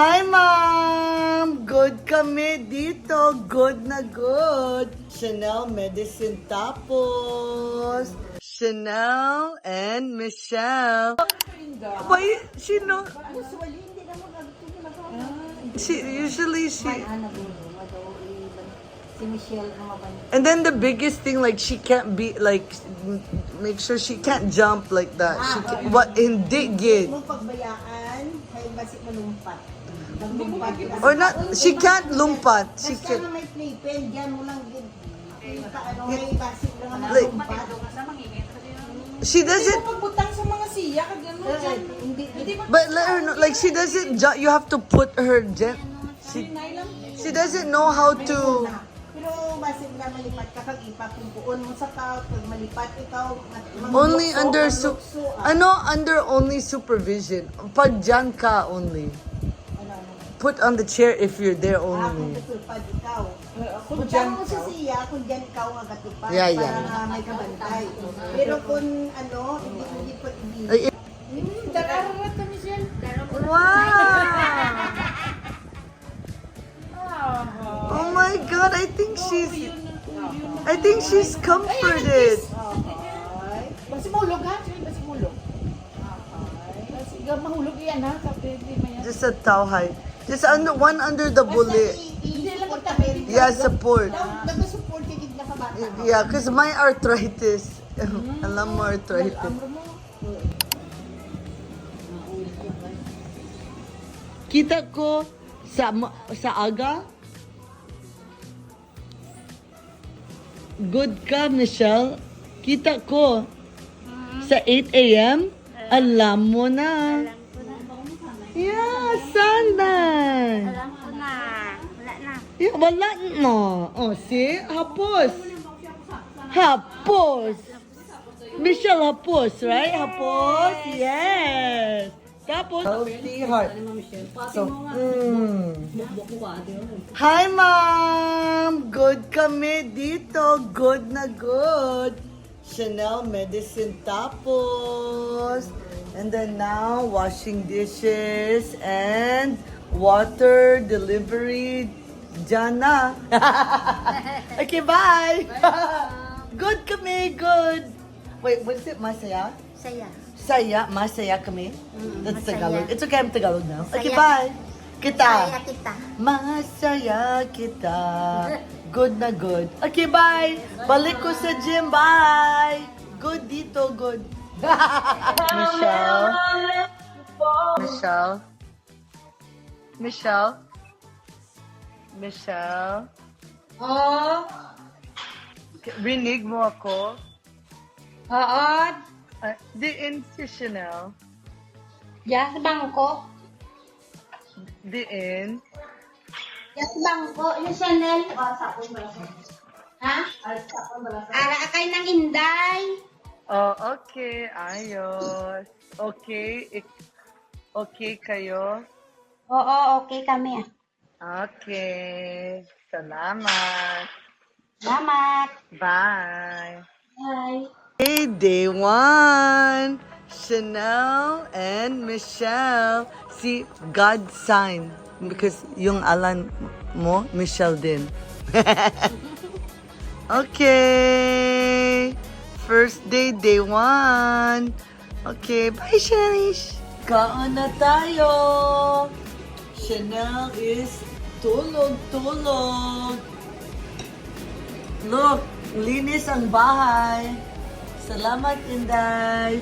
Hi, Mom! Good kami dito. Good na good. Chanel medicine tapos. Chanel and Michelle. Why? Usually she... And then the biggest thing, like, she can't be, like, make sure she can't jump like that. She can, what, hindi gid. Or not, she can't lumpat. She can. Like, she doesn't. But let her know, like, she doesn't. You have to put her. She doesn't know how to. Only under under only supervision. Pag dyan ka only. Put on the chair if you're there only. Kung dyan mo sa siya, kung dyan ikaw ang katupad, Yeah. para may kabantay. Pero kung ano, hindi pa Like, Dararat kami siya. wow! Oh my God! I think she's comforted. Basi mahulog ha? Basi mahulog. Basi mahulog yan ha? Just a towel. Just one under the bullet. Hindi lang magtabi. Yeah, support. Nag-support ka gid na kabata. Yeah, cause my arthritis. Alam mo arthritis. Kita ko sa aga. Good ka, Michelle. Kita ko sa 8 a.m. Alam mo na. Yeah, sana. Alam ko na. Wala na. Yeah, wala na. Oh, see? Hapos. Hapos. Michelle Hapos, right? Hapos. Yes. Tapos, healthy heart. So, Hi, Mom! Good kami dito. Good na good. Chanel medicine tapos. And then now, washing dishes and water delivery. Diyan na. Okay, bye! Good kami, good. Wait, what is it? Masaya? Saya. Saya, masaya kami. That's masaya. Tagalog. It's okay, I'm Tagalog now. Okay, Saya. bye. Kita. Saya kita. Masaya kita. Good na good. Okay, bye. Balik ko sa gym. Bye. Good dito, good. Michelle. Michelle. Michelle. Michelle. Oh, Rinig mo ako. oo. Diin si Chanel. Yes, bangko. Diin. Yes, bangko. Yung Chanel. Ha? Ara kay nang Inday. Oh, okay. Ayos. Okay. Okay kayo? Oo, okay kami. Okay. Salamat. Salamat. Bye. Bye. Hey, day one. Chanel and Michelle. See, God sign. Because yung Alan mo, Michelle din. Okay. First day, day one. Okay, bye, Shanish. Kaon na tayo. Chanel is tulog. Look, linis ang bahay. Salamat, Inday.